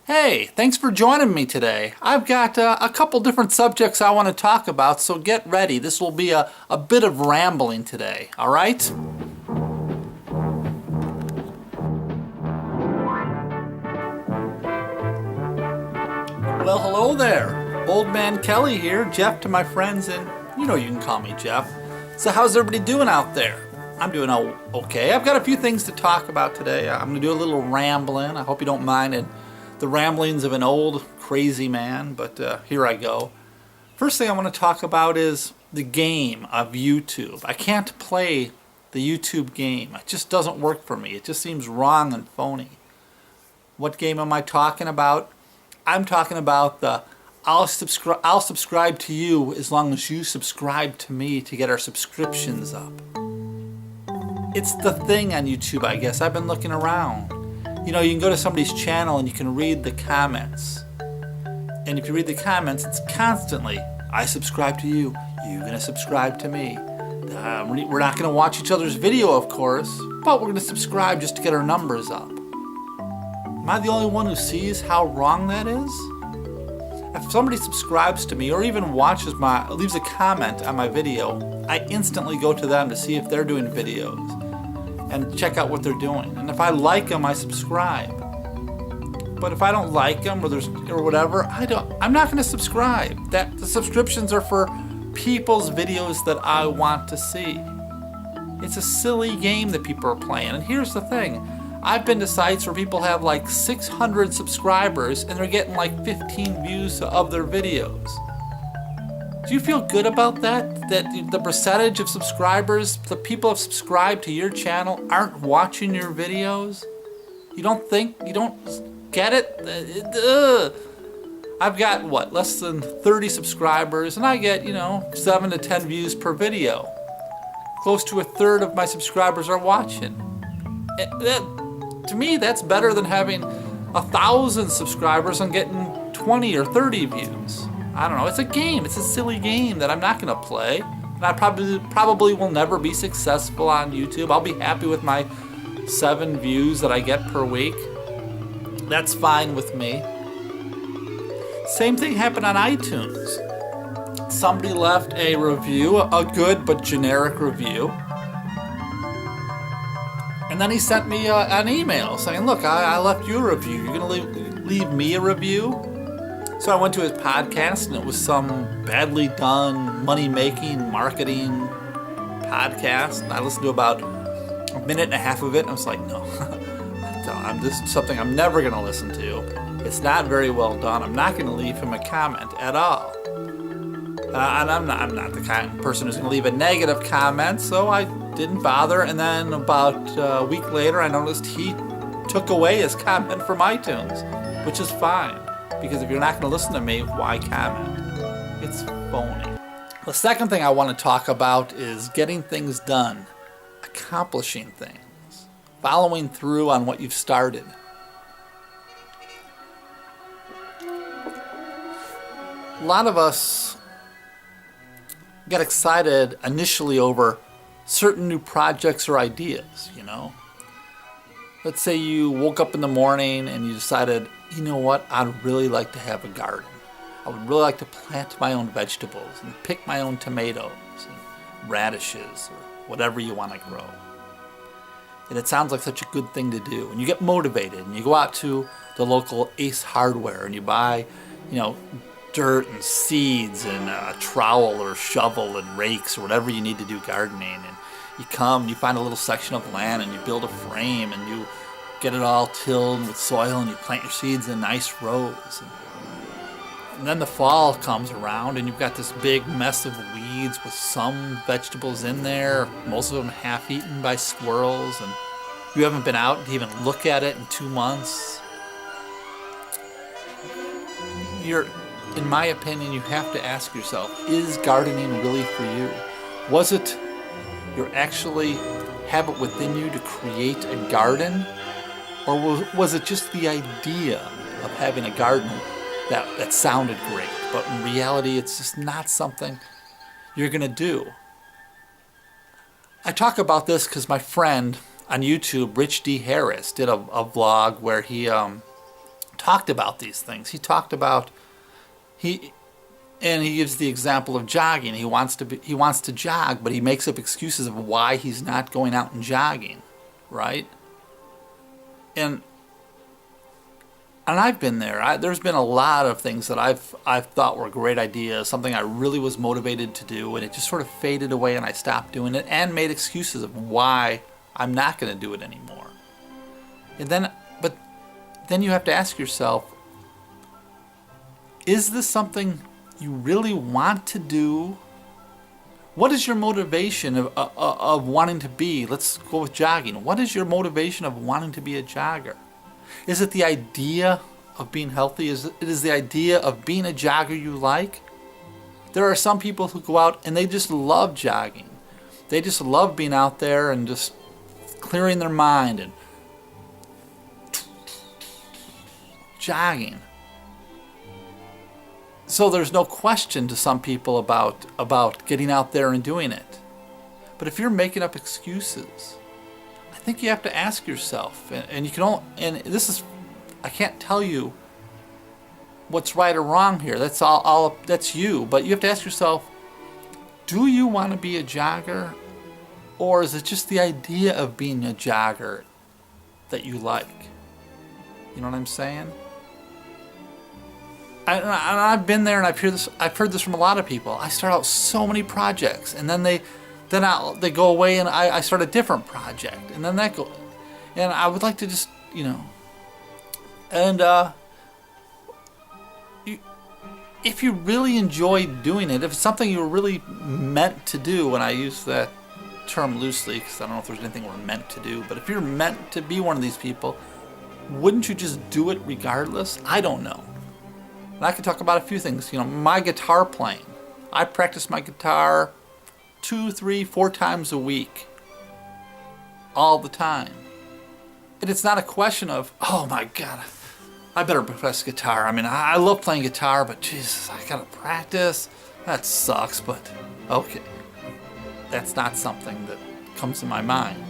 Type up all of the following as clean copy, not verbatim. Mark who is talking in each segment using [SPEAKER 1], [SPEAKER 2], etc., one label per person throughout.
[SPEAKER 1] Hey, thanks for joining me today. I've got a couple different subjects I want to talk about, so get ready. This will be a bit of rambling today, all right? Well, hello there. Old man Kelley here, Jeff to my friends, and you know you can call me Jeff. So how's everybody doing out there? I'm doing okay. I've got a few things to talk about today. I'm going to do a little rambling. I hope you don't mind it. The ramblings of an old crazy man, but here I go. First thing I want to talk about is the game of YouTube. I can't play the YouTube game. It just doesn't work for me. It just seems wrong and phony. What game am I talking about? I'm talking about the I'll subscribe to you as long as you subscribe to me to get our subscriptions up. It's the thing on YouTube, I guess. I've been looking around. You know, you can go to somebody's channel and you can read the comments. And if you read the comments, it's constantly, I subscribe to you, you're going to subscribe to me. We're not going to watch each other's video, of course, but we're going to subscribe just to get our numbers up. Am I the only one who sees how wrong that is? If somebody subscribes to me or even leaves a comment on my video, I instantly go to them to see if they're doing videos and check out what they're doing. And if I like them, I subscribe. But if I don't like them or whatever, I'm not going to subscribe. The subscriptions are for people's videos that I want to see. It's a silly game that people are playing. And here's the thing. I've been to sites where people have like 600 subscribers and they're getting like 15 views of their videos. Do you feel good about that? That the percentage of subscribers, the people who have subscribed to your channel aren't watching your videos? You don't get it? I've got, less than 30 subscribers and I get, 7 to 10 views per video. Close to a third of my subscribers are watching. To me, that's better than having 1,000 subscribers and getting 20 or 30 views. I don't know. It's a game. It's a silly game that I'm not going to play. And I probably will never be successful on YouTube. I'll be happy with my 7 views that I get per week. That's fine with me. Same thing happened on iTunes. Somebody left a review, a good but generic review. And then he sent me an email saying, look, I left you a review. You're going to leave me a review? So I went to his podcast, and it was some badly done, money-making, marketing podcast. And I listened to about a minute and a half of it, and I was like, no, this is something I'm never going to listen to. It's not very well done. I'm not going to leave him a comment at all. And I'm not the kind of person who's going to leave a negative comment, so I didn't bother. And then about a week later, I noticed he took away his comment from iTunes, which is fine. Because if you're not going to listen to me, why comment? It's phony. The second thing I want to talk about is getting things done, accomplishing things, following through on what you've started. A lot of us get excited initially over certain new projects or ideas, Let's say you woke up in the morning and you decided, you know what, I'd really like to have a garden. I would really like to plant my own vegetables and pick my own tomatoes and radishes or whatever you want to grow. And it sounds like such a good thing to do. And you get motivated and you go out to the local Ace Hardware and you buy, dirt and seeds and a trowel or shovel and rakes or whatever you need to do gardening. And you find a little section of land and you build a frame and you get it all tilled with soil and you plant your seeds in nice rows. And then the fall comes around and you've got this big mess of weeds with some vegetables in there, most of them half-eaten by squirrels, and you haven't been out to even look at it in 2 months. In my opinion, you have to ask yourself, is gardening really for you? Was it you actually have it within you to create a garden? Or was it just the idea of having a garden that sounded great, but in reality it's just not something you're going to do? I talk about this because my friend on YouTube, Rich D. Harris, did a vlog where he talked about these things. He talked about and he gives the example of jogging. He wants to jog, but he makes up excuses of why he's not going out and jogging, right? And I've been there. There's been a lot of things that I've thought were great ideas, something I really was motivated to do, and it just sort of faded away, and I stopped doing it and made excuses of why I'm not going to do it anymore. But then you have to ask yourself, is this something you really want to do? What is your motivation of wanting to be? Let's go with jogging. What is your motivation of wanting to be a jogger? Is it the idea of being healthy? Is it the idea of being a jogger you like? There are some people who go out and they just love jogging. They just love being out there and just clearing their mind and jogging. So there's no question to some people about getting out there and doing it. But if you're making up excuses, I think you have to ask yourself, and you can all, and this is, I can't tell you what's right or wrong here. That's all that's you. But you have to ask yourself, do you want to be a jogger, or is it just the idea of being a jogger that you like? You know what I'm saying? I've been there, and I've heard this from a lot of people. I start out so many projects, and then they go away, and I start a different project, and then that go, and I would like to just, and if you really enjoy doing it, if it's something you're really meant to do, and I use that term loosely because I don't know if there's anything we're meant to do, but if you're meant to be one of these people, wouldn't you just do it regardless? I don't know. And I could talk about a few things. My guitar playing. I practice my guitar 2, 3, 4 times a week. All the time. And it's not a question of, oh my God, I better practice guitar. I mean, I love playing guitar, but Jesus, I gotta practice. That sucks, but okay. That's not something that comes to my mind.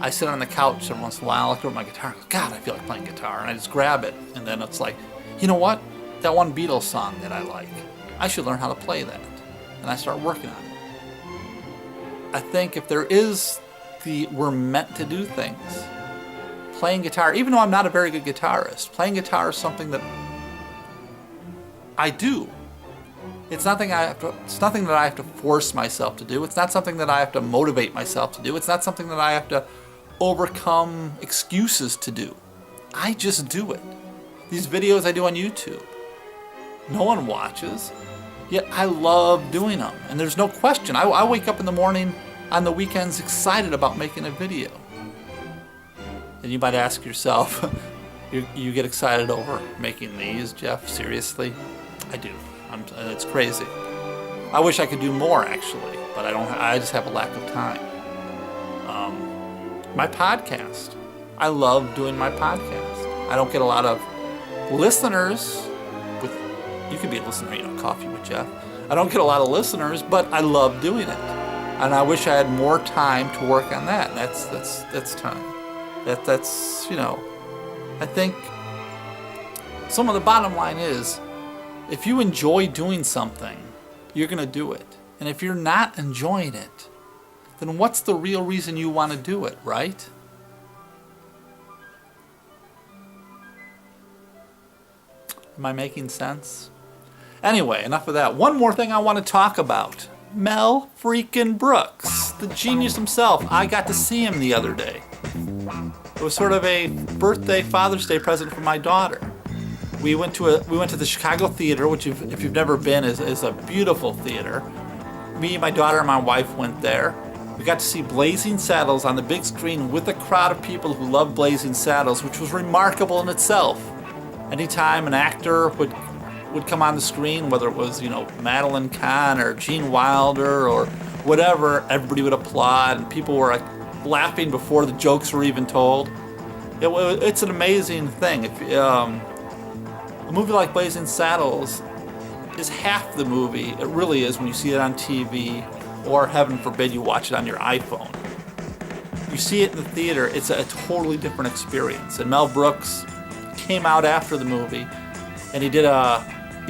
[SPEAKER 1] I sit on the couch every once in a while, I look over my guitar, and go, God, I feel like playing guitar, and I just grab it, and then it's like, you know what? That one Beatles song that I like, I should learn how to play that. And I start working on it. I think if there is we're meant to do things, playing guitar, even though I'm not a very good guitarist, playing guitar is something that I do. It's nothing that I have to force myself to do. It's not something that I have to motivate myself to do. It's not something that I have to overcome excuses to do. I just do it. These videos I do on YouTube, no one watches, yet I love doing them. And there's no question. I wake up in the morning on the weekends excited about making a video. And you might ask yourself, you get excited over making these, Jeff? Seriously? I do. It's crazy. I wish I could do more, actually, but I don't. I just have a lack of time. My podcast. I love doing my podcast. I don't get a lot of listeners. You could be a listener, Coffee with Jeff. I don't get a lot of listeners, but I love doing it, and I wish I had more time to work on that. That's time. That's I think some of the bottom line is, if you enjoy doing something, you're going to do it. And if you're not enjoying it, then what's the real reason you want to do it, right? Am I making sense? Anyway, enough of that. One more thing I want to talk about. Mel freaking Brooks, the genius himself. I got to see him the other day. It was sort of a birthday, Father's Day present for my daughter. We went to the Chicago Theater, which if you've never been is a beautiful theater. Me, my daughter, and my wife went there. We got to see Blazing Saddles on the big screen with a crowd of people who love Blazing Saddles, which was remarkable in itself. Anytime an actor would come on the screen, whether it was Madeline Kahn or Gene Wilder or whatever, everybody would applaud, and people were laughing before the jokes were even told. It's an amazing thing. A movie like Blazing Saddles is half the movie. It really is when you see it on TV, or heaven forbid you watch it on your iPhone. You see it in the theater, it's a totally different experience. And Mel Brooks came out after the movie, and he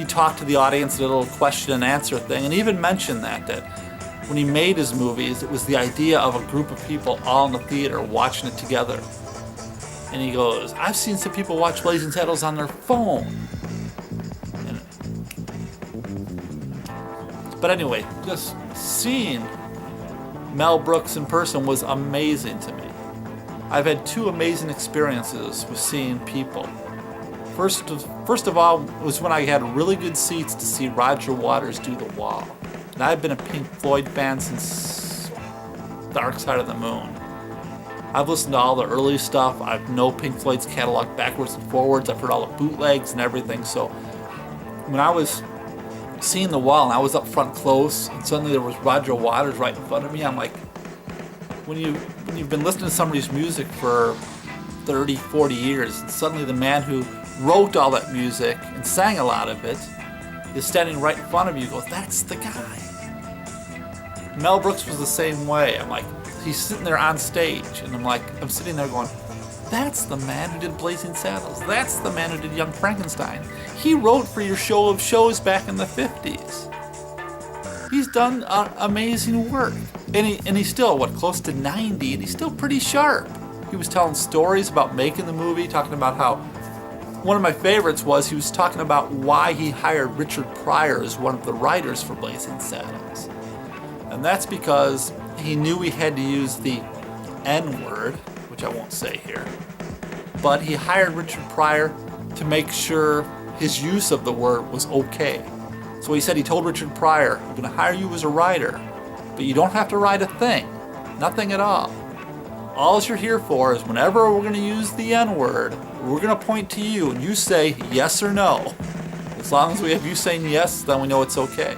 [SPEAKER 1] talked to the audience, did a little question and answer thing, and he even mentioned that when he made his movies, it was the idea of a group of people all in the theater watching it together. And he goes, I've seen some people watch Blazing Saddles on their phone. But anyway, just seeing Mel Brooks in person was amazing to me. I've had two amazing experiences with seeing people. First of all was when I had really good seats to see Roger Waters do The Wall. And I've been a Pink Floyd fan since Dark Side of the Moon. I've listened to all the early stuff. I know Pink Floyd's catalog backwards and forwards. I've heard all the bootlegs and everything. So when I was seeing The Wall and I was up front close and suddenly there was Roger Waters right in front of me, I'm like, when you've been listening to somebody's music for 30, 40 years and suddenly the man who wrote all that music and sang a lot of it is standing right in front of you, goes, that's the guy. Mel Brooks was the same way. I'm like, he's sitting there on stage, and I'm sitting there going, that's the man who did Blazing Saddles. That's the man who did Young Frankenstein. He wrote for your show of shows back in the 50s. He's done amazing work. And he's still, close to 90, and he's still pretty sharp. He was telling stories about making the movie, talking about how, one of my favorites was he was talking about why he hired Richard Pryor as one of the writers for Blazing Saddles. And that's because he knew he had to use the N-word, which I won't say here, but he hired Richard Pryor to make sure his use of the word was okay. So he said he told Richard Pryor, I'm going to hire you as a writer, but you don't have to write a thing, nothing at all. All you're here for is whenever we're going to use the N-word, we're going to point to you and you say yes or no. As long as we have you saying yes, then we know it's okay.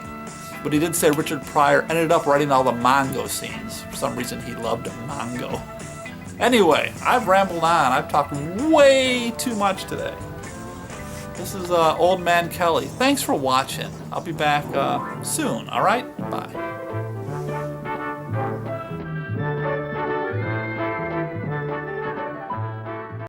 [SPEAKER 1] But he did say Richard Pryor ended up writing all the Mongo scenes. For some reason he loved Mongo. Anyway, I've rambled on. I've talked way too much today. This is Old Man Kelley. Thanks for watching. I'll be back soon, alright? Bye.